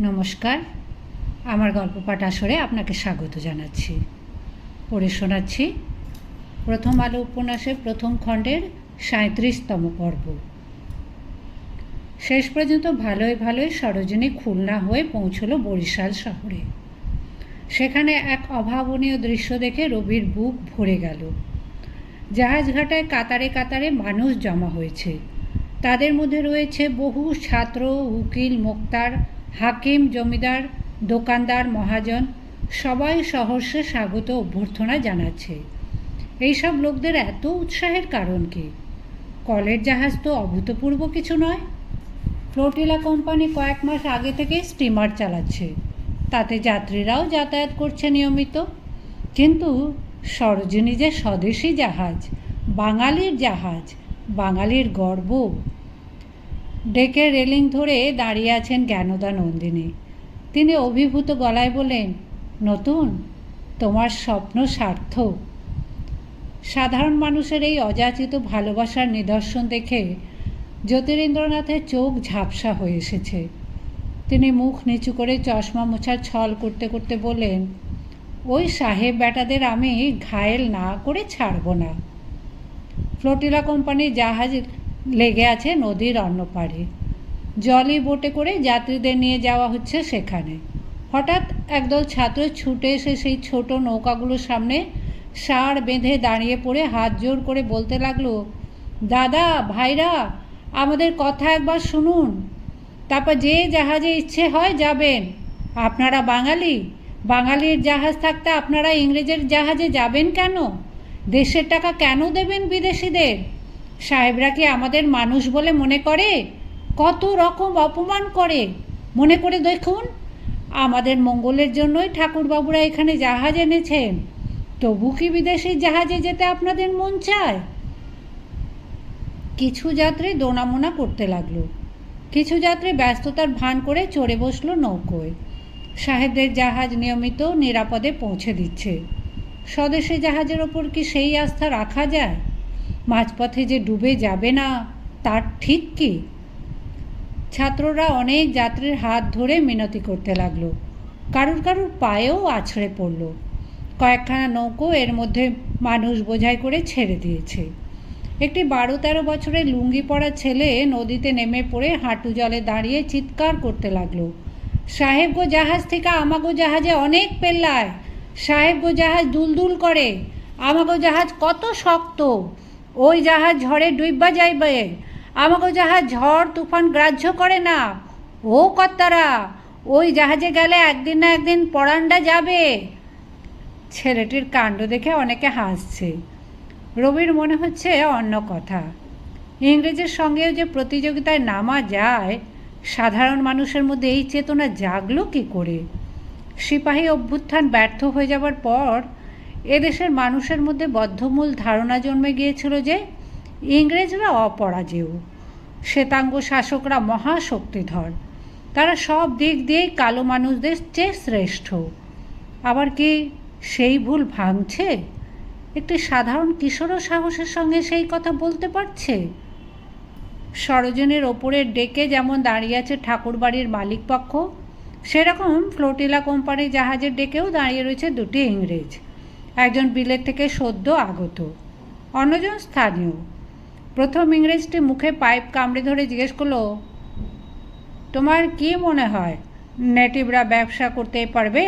নমস্কার, আমার গল্প পাঠ আসরে আপনাকে স্বাগত জানাচ্ছি। পড়ে শোনাচ্ছি প্রথম আলো উপন্যাসের প্রথম খণ্ডের ৩৭তম পর্ব। শেষ পর্যন্ত ভালোই ভালোই সরোজিনী খুলনা হয়ে পৌঁছল বরিশাল শহরে। সেখানে এক অভাবনীয় দৃশ্য দেখে রবির বুক ভরে গেল। জাহাজঘাটায় কাতারে কাতারে মানুষ জমা হয়েছে। তাদের মধ্যে রয়েছে বহু ছাত্র, উকিল, মোক্তার, হাকিম, জমিদার, দোকানদার, মহাজন। সবাই সহর্ষে স্বাগত অভ্যর্থনা জানাচ্ছে। এইসব লোকদের এত উৎসাহের কারণ কি? কলের জাহাজ তো অভূতপূর্ব কিছু নয়। ফ্লোটিলা কোম্পানি কয়েক মাস আগে থেকে স্টিমার চালাচ্ছে, তাতে যাত্রীরাও যাতায়াত করছে নিয়মিত। কিন্তু সরোজিনী যে স্বদেশী জাহাজ, বাঙালির জাহাজ, বাঙালির গর্ব। ডেকে রেলিং ধরে দাঁড়িয়ে আছেন জ্ঞানদা নন্দিনী। তিনি অভিভূত গলায় বলেন, নতুন, তোমার স্বপ্ন সার্থক। সাধারণ মানুষের এই অযাচিত ভালোবাসার নিদর্শন দেখে জ্যোতিরিন্দ্রনাথের চোখ ঝাপসা হয়ে এসেছে। তিনি মুখ নিচু করে চশমা মোছার ছল করতে করতে বললেন, ওই সাহেব বেটাদের আমি ঘায়েল না করে ছাড়ব না। ফ্লোটিলা কোম্পানির জাহাজ লেগে আছে নদীর অন্য পাড়ে। জলি বোটে করে যাত্রীদের নিয়ে যাওয়া হচ্ছে সেখানে। হঠাৎ একদল ছাত্র ছুটে এসে সেই ছোট নৌকাগুলোর সামনে ষাঁড় বেঁধে দাঁড়িয়ে পড়ে হাত জোড় করে বলতে লাগলো, দাদা, ভাইরা, আমাদের কথা একবার শুনুন, তারপর যে জাহাজে ইচ্ছে হয় যাবেন। আপনারা বাঙালি, বাঙালির জাহাজ থাকতে আপনারা ইংরেজের জাহাজে যাবেন কেন? দেশের টাকা কেন দেবেন বিদেশিদের? সাহেবরা কি আমাদের মানুষ বলে মনে করে? কত রকম অপমান করে। মনে করে দেখুন, আমাদের মঙ্গলের জন্যই ঠাকুরবাবুরা এখানে জাহাজ এনেছেন। তবু কি বিদেশি জাহাজে যেতে আপনাদের মন চায়? কিছু যাত্রী দোনামোনা করতে লাগলো। কিছু যাত্রী ব্যস্ততার ভান করে চড়ে বসলো নৌকোয়। সাহেবদের জাহাজ নিয়মিত নিরাপদে পৌঁছে দিচ্ছে। স্বদেশী জাহাজের ওপর কি সেই আস্থা রাখা যায়? মাঝপথে যে ডুবে যাবে না, তার ঠিক কি? ছাত্ররা অনেক যাত্রীর হাত ধরে মিনতি করতে লাগলো। কারুর কারুর পায়েও আছড়ে পড়ল। কয়েকখানা নৌকো এর মধ্যে মানুষ বোঝাই করে ছেড়ে দিয়েছে। একটি 12-13 বছরের লুঙ্গি পরা ছেলে নদীতে নেমে পড়ে হাঁটু জলে দাঁড়িয়ে চিৎকার করতে লাগলো, সাহেবগো জাহাজ থেকে আমাগো জাহাজে অনেক পেল্লায়, সাহেবগো জাহাজ দুলদুল করে, আমাগো জাহাজ কত শক্ত, ওই জাহাজ ঝড়ে ডুইব্বা যাইবে, আমাগো জাহাজ ঝড় তুফান গ্রাহ্য করে না। ও কর্তারা, ওই জাহাজে গেলে একদিন না একদিন পরান্ডা যাবে। ছেলেটির কাণ্ড দেখে অনেকে হাসছে। রবির মনে হচ্ছে অন্য কথা। ইংরেজের সঙ্গেও যে প্রতিযোগিতায় নামা যায়, সাধারণ মানুষের মধ্যে এই চেতনা জাগলো কী করে? সিপাহী অভ্যুত্থান ব্যর্থ হয়ে যাবার পর এদেশের মানুষের মধ্যে বদ্ধমূল ধারণা জন্মে গিয়েছিল যে ইংরেজরা অপরাজেয়, শ্বেতাঙ্গ শাসকরা মহাশক্তিধর, তারা সব দিক দিয়েই কালো মানুষদের চেয়ে শ্রেষ্ঠ। আবার কি সেই ভুল ভাঙছে? একটি সাধারণ কিশোরও সাহসের সঙ্গে সেই কথা বলতে পারছে? সরোজিনীর ওপরের ডেকে যেমন দাঁড়িয়ে আছে ঠাকুরবাড়ির মালিকপক্ষ, সেরকম ফ্লোটিলা কোম্পানির জাহাজের ডেকেও দাঁড়িয়ে রয়েছে দুটি ইংরেজ। একজন বিলেত থেকে সদ্য আগত, অন্যজন স্থানীয়। প্রথম ইংরেজটি মুখে পাইপ কামড়ে ধরে জিজ্ঞেস করলো, তোমার কি মনে হয় নেটিভরা ব্যবসা করতে পারবে?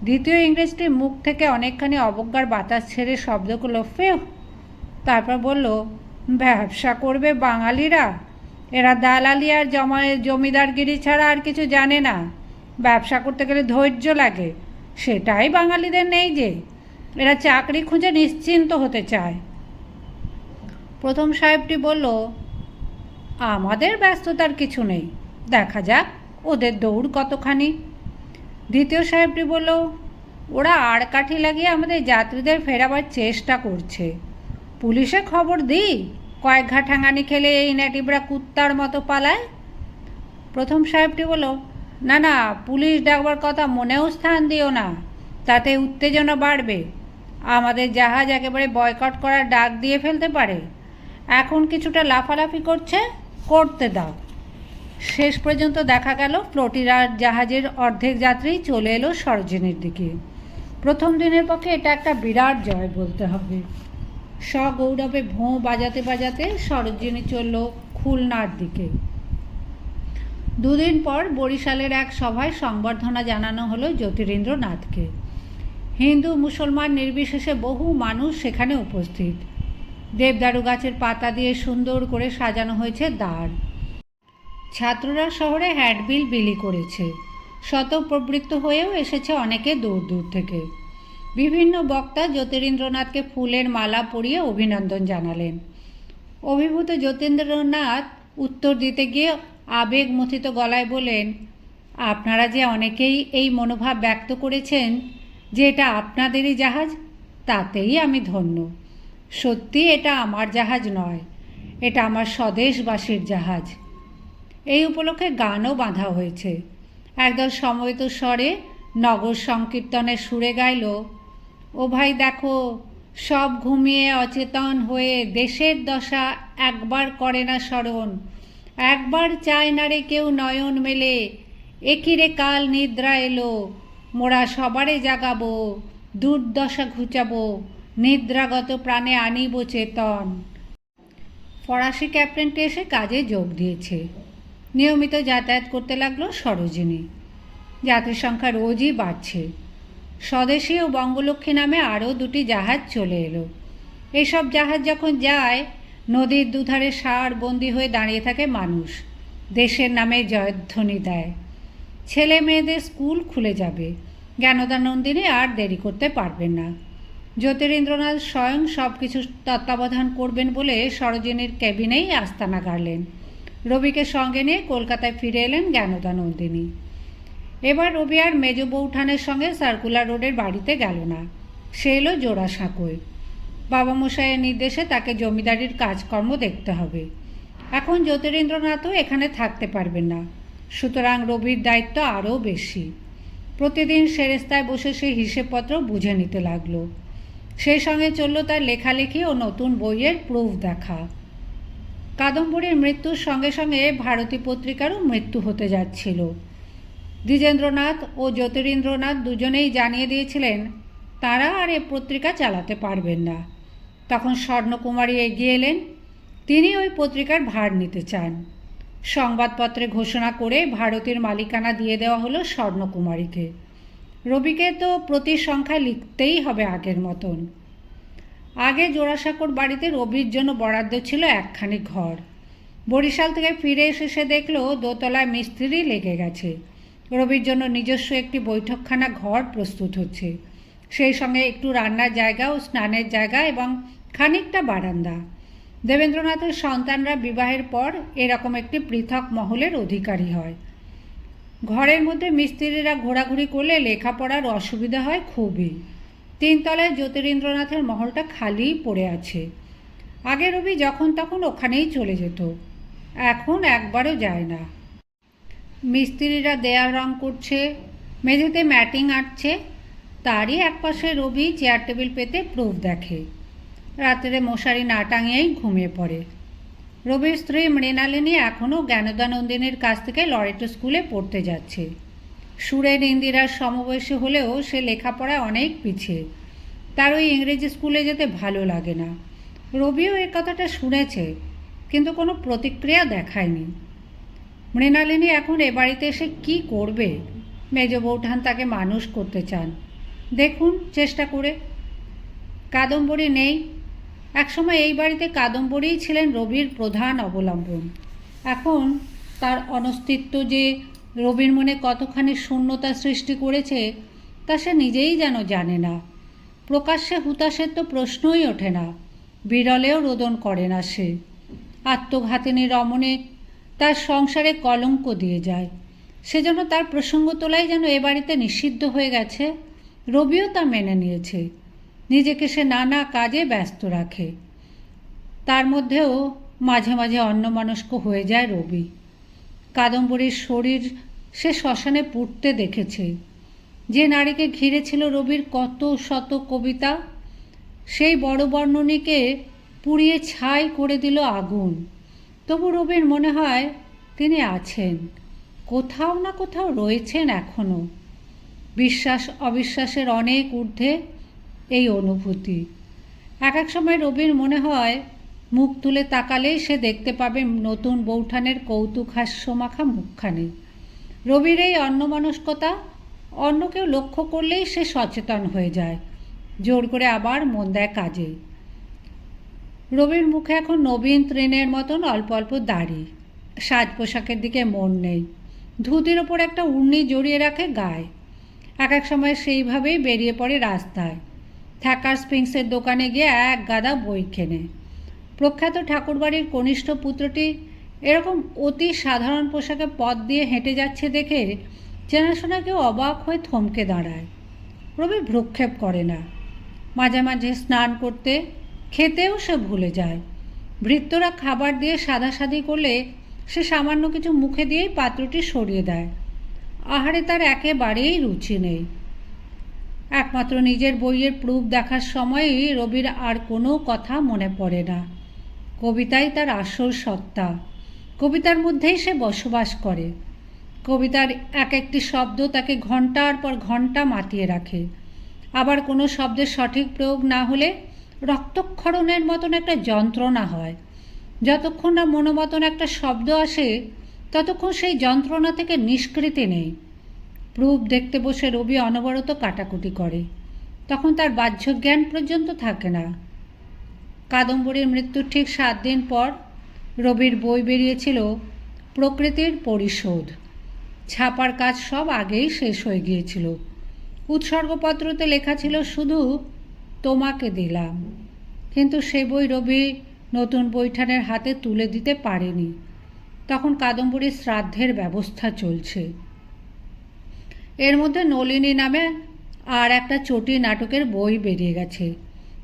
দ্বিতীয় ইংরেজটি মুখ থেকে অনেকখানি অবজ্ঞার বাতাস ছেড়ে শব্দ করলো, ফেউ। তারপর বলল, ব্যবসা করবে বাঙালিরা? এরা দালালি আর জমিদারগিরি ছাড়া আর কিছু জানে না। ব্যবসা করতে গেলে ধৈর্য লাগে, সেটাই বাঙালিদের নেই যে। এরা চাকরি খুঁজে নিশ্চিন্ত হতে চায়। প্রথম সাহেবটি বলল, আমাদের ব্যস্ততার কিছু নেই, দেখা যাক ওদের দৌড় কতখানি। দ্বিতীয় সাহেবটি বলল, ওরা আড়কাঠি লাগিয়ে আমাদের যাত্রীদের ফেরাবার চেষ্টা করছে। পুলিশে খবর দিই, কয়েক ঘা ঠাঙানি খেলে এই নেটিভরা কুত্তার মতো পালায়। প্রথম সাহেবটি বলল, না না, পুলিশ ডাকবার কথা মনেও স্থান দিও না, তাতে উত্তেজনা বাড়বে। আমাদের জাহাজ একেবারে বয়কট করার ডাক দিয়ে ফেলতে পারে। এখন কিছুটা লাফালাফি করছে, করতে দাও। শেষ পর্যন্ত দেখা গেল ফ্লোটিরার জাহাজের অর্ধেক যাত্রী চলে এলো সরোজিনীর দিকে। প্রথম দিনের পক্ষে এটা একটা বিরাট জয় বলতে হবে। সগৌরবে ভোঁ বাজাতে বাজাতে সরোজিনী চলল খুলনার দিকে। দুদিন পর বরিশালের এক সভায় সংবর্ধনা জানানো হলো জ্যোতিরিন্দ্রনাথকে। হিন্দু মুসলমান নির্বিশেষে বহু মানুষ সেখানে উপস্থিত। দেবদারু গাছের পাতা দিয়ে সুন্দর করে সাজানো হয়েছে দ্বার। ছাত্ররা শহরে হ্যান্ডবিল বিলি করেছে। স্বতঃপ্রবৃত্ত হয়েও এসেছে অনেকে দূর দূর থেকে। বিভিন্ন বক্তা জ্যোতিরিন্দ্রনাথকে ফুলের মালা পরিয়ে অভিনন্দন জানালেন। অভিভূত জ্যোতিরিন্দ্রনাথ উত্তর দিতে গিয়ে আবেগমথিত গলায় বলেন, আপনারা যে অনেকেই এই মনোভাব ব্যক্ত করেছেন যে এটা আপনাদেরই জাহাজ, তাতেই আমি ধন্য। সত্যি এটা আমার জাহাজ নয়, এটা আমার স্বদেশবাসীর জাহাজ। এই উপলক্ষে গানও বাঁধা হয়েছে। একদল সমবেত স্বরে নগর সংকীর্তনের সুরে গাইল, ও ভাই দেখো, সব ঘুমিয়ে অচেতন হয়ে দেশের দশা একবার করে না স্মরণ, একবার চায় না রে কেউ নয়ন মেলে, একিরে কাল নিদ্রা এলো, মোরা সবারে জাগাবো, দুর্দশা ঘুচাবো, নিদ্রাগত প্রাণে আনিব চেতন। ফরাসি ক্যাপ্টেনটি এসে কাজে যোগ দিয়েছে। নিয়মিত যাতায়াত করতে লাগলো সরোজিনী। যাত্রী সংখ্যা রোজই বাড়ছে। স্বদেশী ও বঙ্গলক্ষ্মী নামে আরও দুটি জাহাজ চলে এলো। এইসব জাহাজ যখন যায়, নদীর দুধারে সার বন্দি হয়ে দাঁড়িয়ে থাকে মানুষ, দেশের নামে জয়ধ্বনি দেয়। ছেলে মেয়েদের স্কুল খুলে যাবে। জ্ঞানদানন্দিনী আর দেরি করতে পারবেন না। জ্যোতিরিন্দ্রনাথ স্বয়ং সব কিছু তত্ত্বাবধান করবেন বলে সরোজিনীর কেবিনেই আস্তানা গাড়লেন। রবিকে সঙ্গে নিয়ে কলকাতায় ফিরে এলেন জ্ঞানদানন্দিনী। এবার রবি আর মেজ বৌঠানের সঙ্গে সার্কুলার রোডের বাড়িতে গেল না। সে এলো জোড়াসাঁকোয়। বাবামশাইয়ের নির্দেশে তাকে জমিদারির কাজকর্ম দেখতে হবে। এখন জ্যোতিরিন্দ্রনাথও এখানে থাকতে পারবেন না, সুতরাং রবির দায়িত্ব আরও বেশি। প্রতিদিন সেরেস্তায় বসে সে হিসেবপত্র বুঝে নিতে লাগলো। সেই সঙ্গে চলল তার লেখালেখি ও নতুন বইয়ের প্রুফ দেখা। কাদম্বরীর মৃত্যুর সঙ্গে সঙ্গে ভারতী পত্রিকারও মৃত্যু হতে যাচ্ছিল। দ্বিজেন্দ্রনাথ ও জ্যোতিরিন্দ্রনাথ দুজনেই জানিয়ে দিয়েছিলেন তাঁরা আর এ পত্রিকা চালাতে পারবেন না। তখন স্বর্ণকুমারী এগিয়ে এলেন। তিনি ওই পত্রিকার ভার নিতে চান। সংবাদপত্রে ঘোষণা করে ভারতীর মালিকানা দিয়ে দেওয়া হলো স্বর্ণকুমারীকে। রবিকে তো প্রতি সংখ্যায় লিখতেই হবে আগের মতন। আগে জোড়াসাঁকোর বাড়িতে রবির জন্য বরাদ্দ ছিল একখানি ঘর। বরিশাল থেকে ফিরে এসে সে দেখল দোতলায় মিস্ত্রি লেগে গেছে। রবির জন্য নিজস্ব একটি বৈঠকখানা ঘর প্রস্তুত হচ্ছে, সেই সঙ্গে একটু রান্নার জায়গা ও স্নানের জায়গা এবং খানিকটা বারান্দা। দেবেন্দ্রনাথের সন্তানরা বিবাহের পর এরকম একটি পৃথক মহলের অধিকারী হয়। ঘরের মধ্যে মিস্ত্রিরা ঘোরাঘুরি করলে লেখাপড়ার অসুবিধা হয় খুবই। তিনতলায় জ্যোতিরিন্দ্রনাথের মহলটা খালিই পড়ে আছে। আগে রবি যখন তখন ওখানেই চলে যেত, এখন একবারও যায় না। মিস্ত্রিরা দেয়াল রং করছে, মেঝেতে ম্যাটিং আঁটছে, তারই একপাশে রবি চেয়ার টেবিল পেতে প্রুফ দেখে। রাত্রে মশারি না টাঙিয়েই ঘুমিয়ে পড়ে। রবির স্ত্রী মৃণালিনী এখনও জ্ঞানদানন্দিনীর কাছ থেকে লরেটো স্কুলে পড়তে যাচ্ছে। সুরেন ইন্দিরার সমবয়সী হলেও সে লেখাপড়ায় অনেক পিছিয়ে। তার ওই ইংরেজি স্কুলে যেতে ভালো লাগে না। রবিও এ কথাটা শুনেছে, কিন্তু কোনো প্রতিক্রিয়া দেখায়নি। মৃণালিনী এখন এ বাড়িতে এসে কী করবে? মেজ বৌঠান তাকে মানুষ করতে চান, দেখুন চেষ্টা করে। কাদম্বরী নেই। একসময় এই বাড়িতে কাদম্বরীই ছিলেন রবির প্রধান অবলম্বন। এখন তার অনস্তিত্ব যে রবির মনে কতখানি শূন্যতা সৃষ্টি করেছে তা সে নিজেই যেন জানে না। প্রকাশ্যে হুতাশের তো প্রশ্নই ওঠে না, বিরলেও রোদন করে না সে। আত্মঘাতিনী রমণী তার সংসারে কলঙ্ক দিয়ে যায়। সেজন্য তার প্রসঙ্গ তোলাই যেন এ বাড়িতে নিষিদ্ধ হয়ে গেছে। রবিও তা মেনে নিয়েছে। নিজেকে সে নানা কাজে ব্যস্ত রাখে। তার মধ্যেও মাঝে মাঝে অন্যমনস্ক হয়ে যায় রবি। কাদম্বরীর শরীর সে শ্মশানে পুড়তে দেখেছে। যে নারীকে ঘিরে ছিল রবির কত শত কবিতা, সেই বড় বর্ণনীকে পুড়িয়ে ছাই করে দিল আগুন। তবু রবির মনে হয় তিনি আছেন, কোথাও না কোথাও রয়েছেন এখনও। বিশ্বাস অবিশ্বাসের অনেক ঊর্ধ্বে এই অনুভূতি। এক এক সময় রবির মনে হয় মুখ তুলে তাকালেই সে দেখতে পাবে নতুন বৌঠানের কৌতুক হাস্যমাখা মুখখানি। রবির এই অন্যমনস্কতা অন্য কেউ লক্ষ্য করলেই সে সচেতন হয়ে যায়, জোর করে আবার মন দেয় কাজে। রবির মুখে এখন নবীন তৃণের মতন অল্প অল্প দাড়ি, সাজ পোশাকের দিকে মন নেই, ধুতির ওপর একটা উড়নি জড়িয়ে রাখে গায়ে। এক এক সময় সেইভাবেই বেরিয়ে পড়ে রাস্তায়, থ্যাকার স্প্রিংসের দোকানে গিয়ে এক গাদা বই কেনে। প্রখ্যাত ঠাকুরবাড়ির কনিষ্ঠ পুত্রটি এরকম অতি সাধারণ পোশাকে পথ দিয়ে হেঁটে যাচ্ছে দেখে চেনাশোনা কেউ অবাক হয়ে থমকে দাঁড়ায়। রবি ভ্রুক্ষেপ করে না। মাঝে মাঝে স্নান করতে খেতেও সে ভুলে যায়। ভৃত্যরা খাবার দিয়ে সাধাসাধি করলে সে সামান্য কিছু মুখে দিয়েই পাত্রটি সরিয়ে দেয়। আহারে তার একেবারেই রুচি নেই। একমাত্র নিজের বইয়ের প্রুফ দেখার সময়ই রবির আর কোনো কথা মনে পড়ে না। কবিতাই তার আসল সত্তা, কবিতার মধ্যেই সে বসবাস করে। কবিতার এক একটি শব্দ তাকে ঘন্টার পর ঘন্টা মাতিয়ে রাখে। আবার কোনো শব্দের সঠিক প্রয়োগ না হলে রক্তক্ষরণের মতন একটা যন্ত্রণা হয়। যতক্ষণ না মনোমতন একটা শব্দ আসে ততক্ষণ সেই যন্ত্রণা থেকে নিষ্কৃতি নেই। প্রুফ দেখতে বসে রবি অনবরত কাটাকুটি করে, তখন তার বাহ্য জ্ঞান পর্যন্ত থাকে না। কাদম্বরীর মৃত্যুর ঠিক 7 দিন পর রবির বই বেরিয়েছিল প্রকৃতির পরিশোধ। ছাপার কাজ সব আগেই শেষ হয়ে গিয়েছিল। উৎসর্গপত্রতে লেখা ছিল শুধু তোমাকে দিলাম, কিন্তু সে বই রবি নতুন বৈঠানের হাতে তুলে দিতে পারেনি। তখন কাদম্বরীর শ্রাদ্ধের ব্যবস্থা চলছে। এর মধ্যে নলিনী নামে আর একটা চটি নাটকের বই বেরিয়ে গেছে।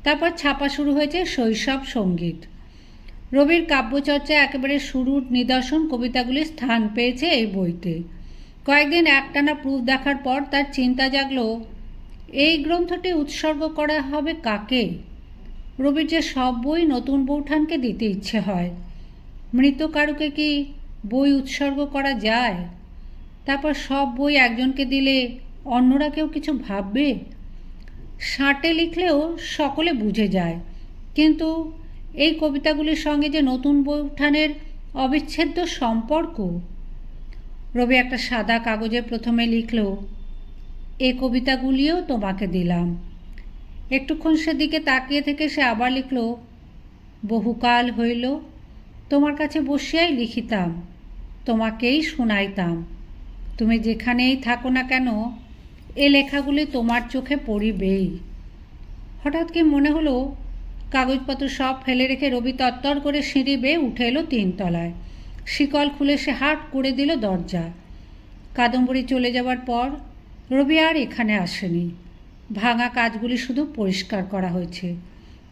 তারপর ছাপা শুরু হয়েছে শৈশব সঙ্গীত। রবির কাব্যচর্চায় একেবারে শুরুর নিদর্শন কবিতাগুলি স্থান পেয়েছে এই বইতে। কয়েকদিন একটানা প্রুফ দেখার পর তার চিন্তা জাগলো, এই গ্রন্থটি উৎসর্গ করা হবে কাকে? রবির যে সব বই নতুন বৌঠানকে দিতে ইচ্ছে হয়। মৃত কারুকে কি বই উৎসর্গ করা যায়? তারপর সব বই একজনকে দিলে অন্যরা কেউ কিছু ভাববে? ষাটে লিখলেও সকলে বুঝে যায়, কিন্তু এই কবিতাগুলির সঙ্গে যে নতুন বৌঠানের অবিচ্ছেদ্য সম্পর্ক। রবি একটা সাদা কাগজে প্রথমে লিখল, এ কবিতাগুলিও তোমাকে দিলাম। একটুক্ষণ সেদিকে তাকিয়ে থেকে সে আবার লিখল, বহুকাল হইল তোমার কাছে বসিয়াই লিখিতাম, তোমাকেই শুনাইতাম। তুমি যেখানেই থাকো না কেন এ লেখাগুলি তোমার চোখে পড়িবেই। হঠাৎ কি মনে হলো, কাগজপত্র সব ফেলে রেখে রবি তত্তর করে সিঁড়ি বেয়ে উঠে এলো 3 তলায়। শিকল খুলে সে হাট করে দিল দরজা। কাদম্বরী চলে যাওয়ার পর রবি আর এখানে আসেনি। ভাঙা কাজগুলি শুধু পরিষ্কার করা হয়েছে।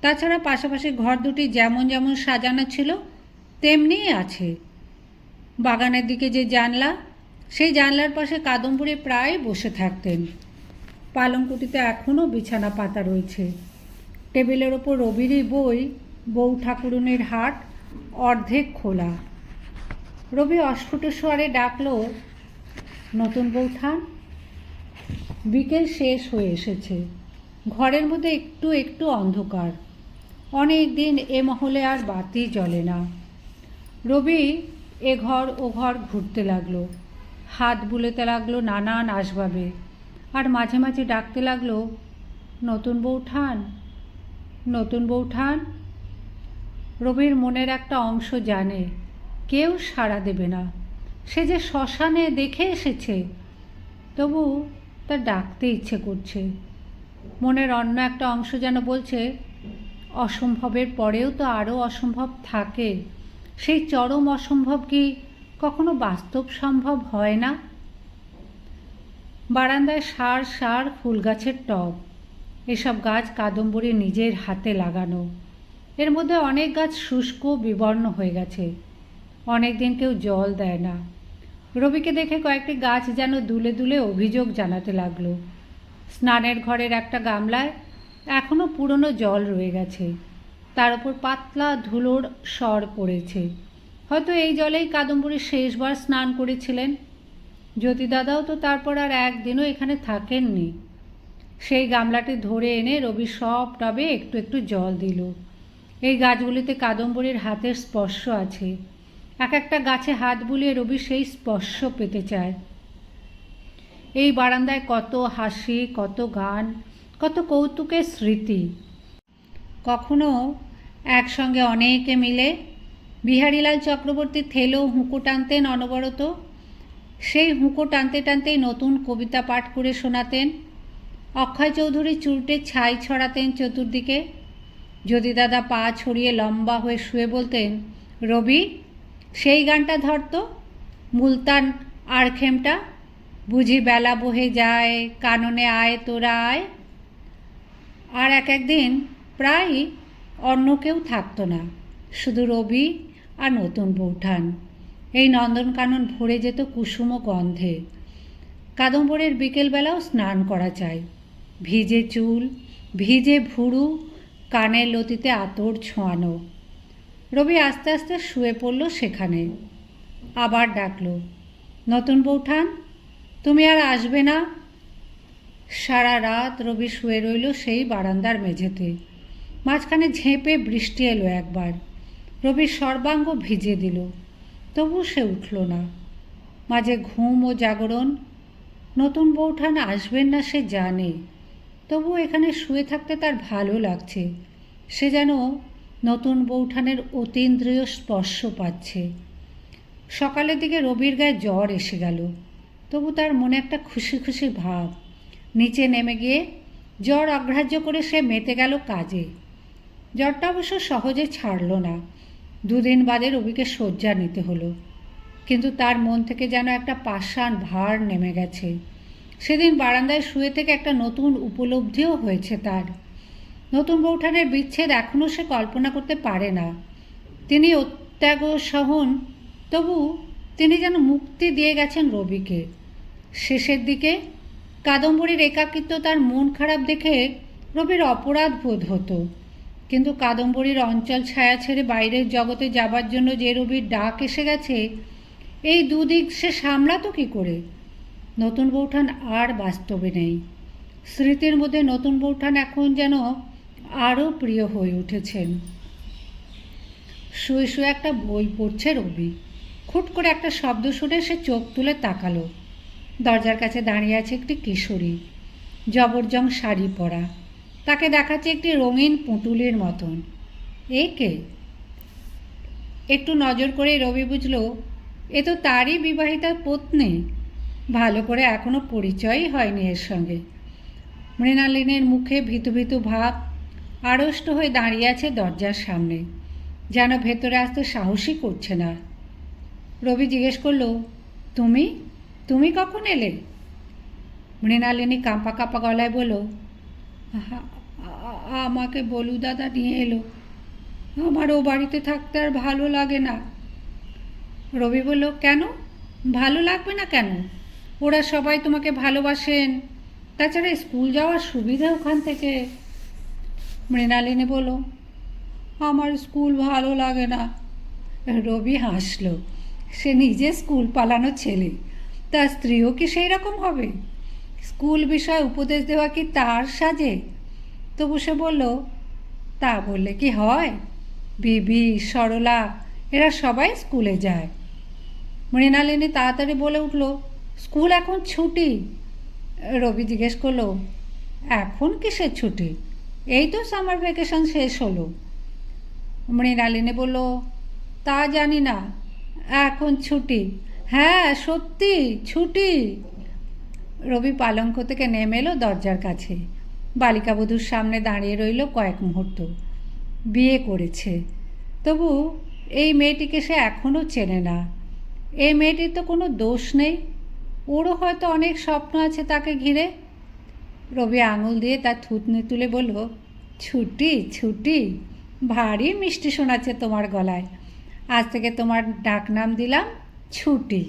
তাছাড়া পাশাপাশি ঘর দুটি যেমন যেমন সাজানো ছিল তেমনিই আছে। বাগানের দিকে যে জানলা, সেই জানলার পাশে কাদম্বরী প্রায় বসে থাকতেন। পালঙ্কটিতে এখনও বিছানা পাতা রয়েছে। টেবিলের ওপর রবিরই বই বউ ঠাকুরুনির হাট অর্ধেক খোলা। রবি অস্ফুট স্বরে ডাকল, নতুন বৌঠান। বিকেল শেষ হয়ে এসেছে। ঘরের মধ্যে একটু একটু অন্ধকার। অনেক দিন এ মহলে আর বাতি জ্বলে না। রবি এ ঘর ও ঘর ঘুরতে লাগলো, হাত বুলোতে লাগলো নানান আসবাবে, আর মাঝে মাঝে ডাকতে লাগলো, নতুন বৌঠান, নতুন বৌঠান। রবির মনের একটা অংশ জানে কেউ সাড়া দেবে না। সে যে শ্মশানে দেখে এসেছে, তবু তার ডাকতে ইচ্ছে করছে। মনের অন্য একটা অংশ যেন বলছে, অসম্ভবের পরেও তো আরও অসম্ভব থাকে। সেই চরম অসম্ভব কি কখনো বাস্তব সম্ভব হয় না? বারান্দায় সার সার ফুল গাছের টব। এসব গাছ কাদম্বরী নিজের হাতে লাগানো। এর মধ্যে অনেক গাছ শুষ্ক বিবর্ণ হয়ে গেছে। অনেক দিন কেউ জল দেয় না। রবিকে দেখে কয়েকটি গাছ যেন দুলে দুলে অভিযোগ জানাতে লাগলো। স্নানের ঘরের একটা গামলায় এখনও পুরনো জল রয়ে গেছে, তার উপর পাতলা ধুলোর সর পড়েছে। হয়তো এই জলেই কাদম্বরী শেষবার স্নান করেছিলেন। জ্যোতিদাদাও তো তারপর আর একদিনও এখানে থাকেননি। সেই গামলাটি ধরে এনে রবি সব টবে একটু একটু জল দিল। এই গাছগুলিতে কাদম্বরীর হাতের স্পর্শ আছে। এক একটা গাছে হাত বুলিয়ে রবি সেই স্পর্শ পেতে চায়। এই বারান্দায় কত হাসি, কত গান, কত কৌতুকের স্মৃতি। কখনো একসঙ্গে অনেকে মিলে বিহারীলাল চক্রবর্তী থেলো হুঁকো টানতেন অনবরত। সেই হুঁকো টানতে টানতেই নতুন কবিতা পাঠ করে শোনাতেন। অক্ষয় চৌধুরী চুরটে ছাই ছড়াতেন চতুর্দিকে। জ্যোতিদাদা পা ছড়িয়ে লম্বা হয়ে শুয়ে বলতেন, রবি, সেই গানটা ধরতো, মুলতান আড়খেমটা, বুঝি বেলা বহে যায়, কাননে আয় তোরা আয়। আর একদিন প্রায় অন্য কেউ থাকতো না, শুধু রবি আর নতুন বৌঠান। এই নন্দনকানন ভরে যেত কুসুম গন্ধে। কাদম্বরের বিকেলবেলাও স্নান করা চাই। ভিজে চুল, ভিজে ভুরু, কানের লতিতে আতর ছোঁয়ানো। রবি আস্তে আস্তে শুয়ে পড়ল সেখানে। আবার ডাকল, নতুন বৌঠান, তুমি আর আসবে না? সারা রাত রবি শুয়ে রইল সেই বারান্দার মেঝেতে। মাঝখানে ঝেঁপে বৃষ্টি এলো একবার, রবির সর্বাঙ্গ ভিজে দিল। তবু সে উঠল না। মাঝে ঘুম ও জাগরণ। নতুন বৌঠান আসবেন না সে জানে, তবু এখানে শুয়ে থাকতে তার ভালো লাগছে। সে যেন নতুন বৌঠানের অতীন্দ্রিয় স্পর্শ পাচ্ছে। সকালের দিকে রবির গায়ে জ্বর এসে গেল, তবু তার মনে একটা খুশি খুশি ভাব। নিচে নেমে গিয়ে জ্বর অগ্রাহ্য করে সে মেতে গেল কাজে। জ্বরটা অবশ্য সহজে ছাড়ল না। দুদিন বাদে রবিকে শয্যা নিতে হলো। কিন্তু তার মন থেকে যেন একটা পাষাণ ভার নেমে গেছে। সেদিন বারান্দায় শুয়ে থেকে একটা নতুন উপলব্ধিও হয়েছে তার। নতুন বৌঠানের বিচ্ছেদ এখনও সে কল্পনা করতে পারে না। তিনি অত্যাগ সহন, তবু তিনি যেন মুক্তি দিয়ে গেছেন রবিকে। শেষের দিকে কাদম্বরীর একাকিত্ব তার মন খারাপ দেখে রবির অপরাধ বোধ হতো। কিন্তু কাদম্বরীর অঞ্চল ছায়া ছেড়ে বাইরের জগতে যাবার জন্য যে রবির ডাক এসে গেছে, এই দুদিক সে সামলাতো কী করে? নতুন বৌঠান আর বাস্তবে নেই। স্মৃতির মধ্যে নতুন বৌঠান এখন যেন আরও প্রিয় হয়ে উঠেছেন। শুয়ে শুয়ে একটা বই পড়ছে রবি। খুট করে একটা শব্দ শুনে সে চোখ তুলে তাকালো। দরজার কাছে দাঁড়িয়ে আছে একটি কিশোরী, জবরজং শাড়ি পরা। তাকে দেখাচ্ছে একটি রঙিন পুঁটুলির মতন। এ কে? একটু নজর করে রবি বুঝল এ তো তারই বিবাহিতা পত্নী। ভালো করে এখনো পরিচয়ই হয়নি এর সঙ্গে। মৃণালিনীর মুখে ভীতু ভীতু ভাব। আড়ষ্ট হয়ে দাঁড়িয়ে আছে দরজার সামনে, যেন ভেতরে আসতে সাহসই করছে না। রবি জিজ্ঞেস করল, তুমি তুমি কখন এলে? মৃণালিনী কাঁপা কাঁপা গলায় বলল, আমাকে বলু দাদা নিয়ে এলো। আমার ও বাড়িতে থাকতে আর ভালো লাগে না। রবি বলল, কেন ভালো লাগবে না কেন? ওরা সবাই তোমাকে ভালোবাসেন, তাছাড়া স্কুল যাওয়ার সুবিধা ওখান থেকে। মৃণালিনী বলল, আমার স্কুল ভালো লাগে না। রবি হাসল। সে নিজে স্কুল পালানো ছেলে, তার স্ত্রীও কি সেই রকম হবে? স্কুল বিষয়ে উপদেশ দেওয়া কি তার সাজে? তবু সে বলল, তা বললে কি হয়? বিবি, সরলা এরা সবাই স্কুলে যায়। মৃণালিনী তাড়াতাড়ি বলে উঠল, স্কুল এখন ছুটি। রবি জিজ্ঞেস করল, এখন কিসের ছুটি? এই তো সামার ভ্যাকেশন শেষ হলো। মৃণালিনী বলল, তা জানি না, এখন ছুটি। হ্যাঁ সত্যি ছুটি। রবি পালঙ্ক থেকে নেমে এলো দরজার কাছে। বালিকাবধূর সামনে দাঁড়িয়ে রইল কয়েক মুহূর্ত। বিয়ে করেছে, তবু এই মেয়েটিকে সে এখনও চেনে না। এই মেয়েটির তো কোনো দোষ নেই। ওরও হয়তো অনেক স্বপ্ন আছে তাকে ঘিরে। রবি আঙুল দিয়ে তার থুতনি তুলে বলল, ছুটি ছুটি, ভারী মিষ্টি শোনাচ্ছে তোমার গলায়। আজ থেকে তোমার ডাকনাম দিলাম ছুটি।